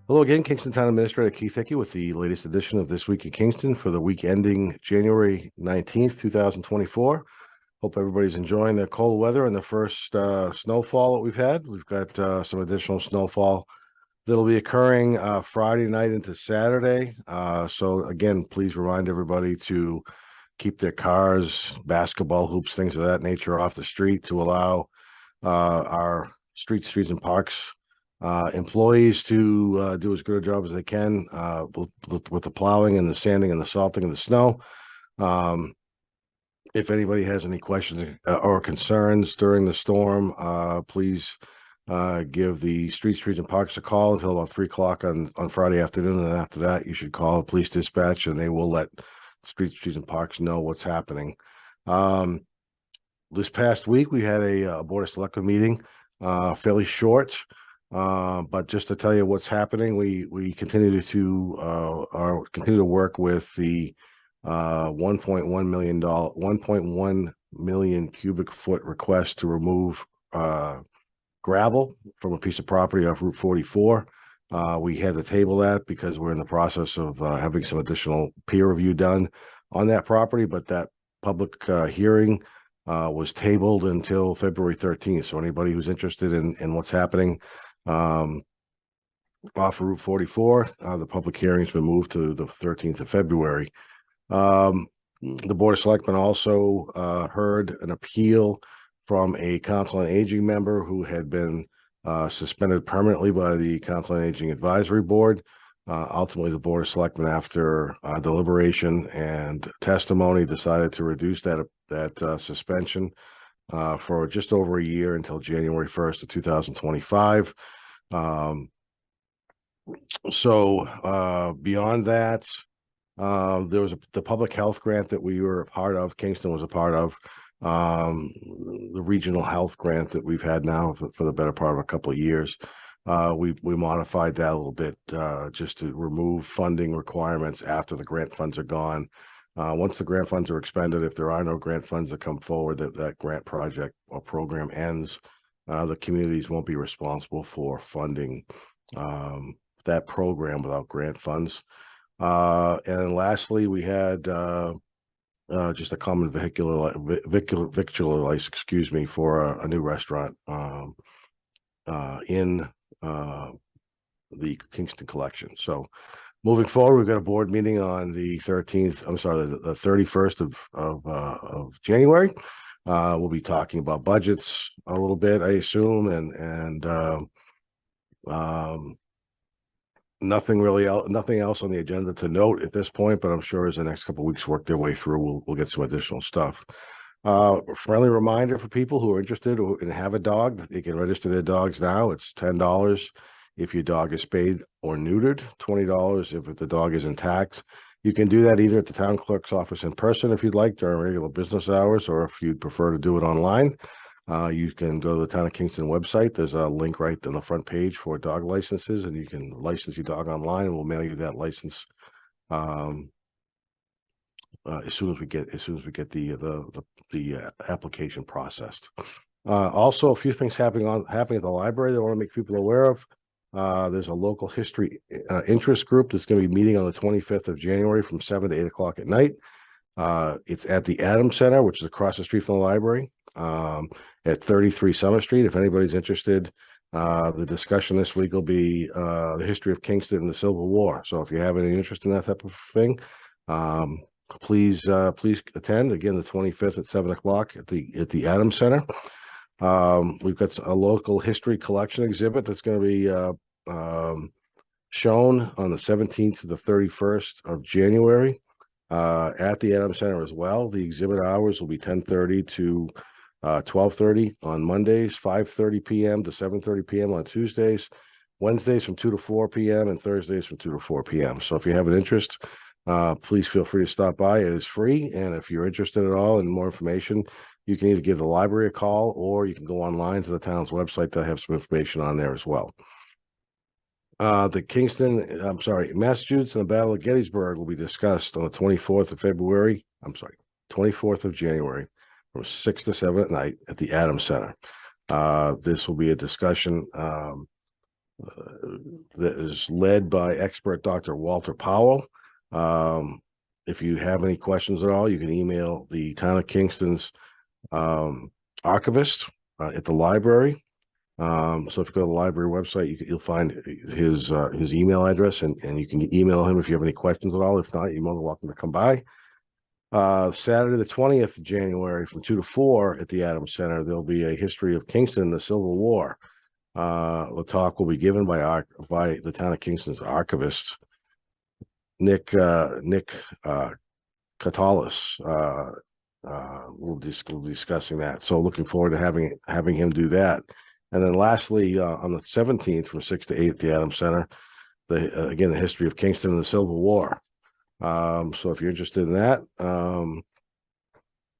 Hello again, Kingston Town Administrator Keith Hickey with the latest edition of This Week in Kingston for the week ending January 19th, 2024. Hope everybody's enjoying the cold weather and the first snowfall that we've had. We've got some additional snowfall that'll be occurring Friday night into Saturday. So again, please remind everybody to keep their cars, basketball hoops, things of that nature off the street to allow our streets, and parks employees to do as good a job as they can with the plowing and the sanding and the salting and the snow. If anybody has any questions or concerns during the storm, please give the streets, and parks a call until about 3 o'clock on Friday afternoon. And after that, you should call the police dispatch and they will let streets, and parks know what's happening. This past week, we had a Board of Selectmen meeting, fairly short, but just to tell you what's happening, we continue to work with the $1.1 million cubic foot request to remove gravel from a piece of property off Route 44. We had to table that because we're in the process of having some additional peer review done on that property, but that public hearing was tabled until February 13th. So anybody who's interested in what's happening off of Route 44, the public hearing's been moved to the 13th of February. The Board of Selectmen also heard an appeal from a Council on Aging member who had been suspended permanently by the Council on Aging Advisory Board. Ultimately, the Board of Selectmen, after deliberation and testimony, decided to reduce that suspension for just over a year until January 1st of 2025. Beyond that, there was the public health grant that we were a part of. Kingston was a part of the regional health grant that we've had now for the better part of a couple of years. We modified that a little bit just to remove funding requirements after the grant funds are gone. Once the grant funds are expended, if there are no grant funds that come forward, that grant project or program ends, the communities won't be responsible for funding that program without grant funds. And lastly, we had just a common victular license, for a new restaurant in the Kingston collection. So moving forward, we've got a board meeting on the 13th. I'm sorry, the 31st of January. We'll be talking about budgets a little bit, I assume, and nothing else on the agenda to note at this point. But I'm sure as the next couple of weeks work their way through, we'll get some additional stuff. Friendly reminder for people who are interested and have a dog, they can register their dogs now. It's $10 if your dog is spayed or neutered, $20 if the dog is intact. You can do that either at the town clerk's office in person if you'd like during regular business hours, or if you'd prefer to do it online. You can go to the Town of Kingston website. There's a link right on the front page for dog licenses, and you can license your dog online, and we'll mail you that license as soon as we get the application processed. Also, a few things happening at the library that I want to make people aware of. There's a local history interest group that's going to be meeting on the 25th of January from 7 to 8 o'clock at night. It's at the Adams Center, which is across the street from the library, at 33 Summer Street. If anybody's interested, the discussion this week will be the history of Kingston and the Civil War. So if you have any interest in that type of thing, please attend. Again, the 25th at 7 o'clock at the Adams Center. We've got a local history collection exhibit that's going to be shown on the 17th to the 31st of January at the Adams Center as well. The exhibit hours will be 10:30 to 12:30 on Mondays, 5:30 p.m. to 7:30 p.m. on Tuesdays, Wednesdays from 2 to 4 p.m. and Thursdays from 2 to 4 p.m. So if you have an interest, please feel free to stop by. It is free, and if you're interested at all in more information, you can either give the library a call or you can go online to the town's website to have some information on there as well. Massachusetts and the Battle of Gettysburg will be discussed on the 24th of February. 24th of January from 6 to 7 at night at the Adams Center. This will be a discussion that is led by expert Dr. Walter Powell. If you have any questions at all, you can email the Town of Kingston's archivist at the library. So if you go to the library website, you'll find his email address, and you can email him if you have any questions at all. If not, you're more than welcome to come by. Saturday the 20th of January from 2 to 4 at the Adams Center, there'll be a history of Kingston and the Civil War. The talk will be given by the Town of Kingston's archivist, Nick Katalis. We'll be discussing that. So looking forward to having him do that. And then lastly, on the 17th from 6 to 8 at the Adams Center, again, the history of Kingston and the Civil War. So if you're interested in that,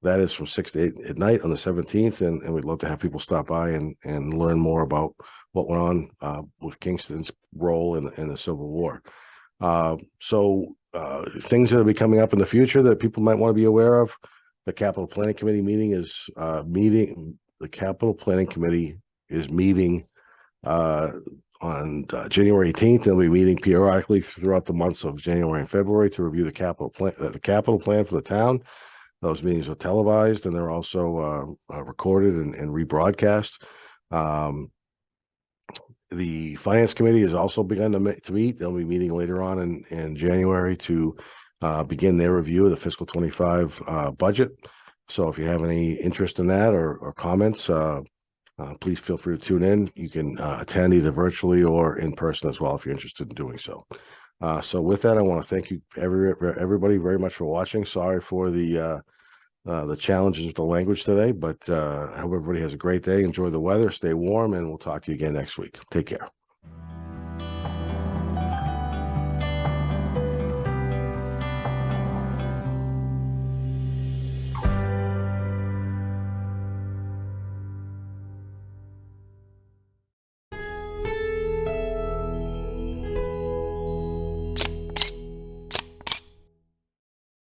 that is from 6 to 8 at night on the 17th, and we'd love to have people stop by and learn more about what went on with Kingston's role in the Civil War. Things that'll be coming up in the future that people might want to be aware of. The Capital Planning Committee meeting is meeting. The Capital Planning Committee is meeting on January 18th. They'll be meeting periodically throughout the months of January and February to review the capital plan for the town. Those meetings are televised, and they're also recorded and rebroadcast. The Finance Committee has also begun to meet. They'll be meeting later on in January to begin their review of the fiscal 25 budget. So if you have any interest in that or comments, please feel free to tune in. You can attend either virtually or in person as well if you're interested in doing so. So with that, I want to thank you everybody very much for watching. Sorry for the challenges with the language today, but I hope everybody has a great day. Enjoy the weather, stay warm, and we'll talk to you again next week. Take care.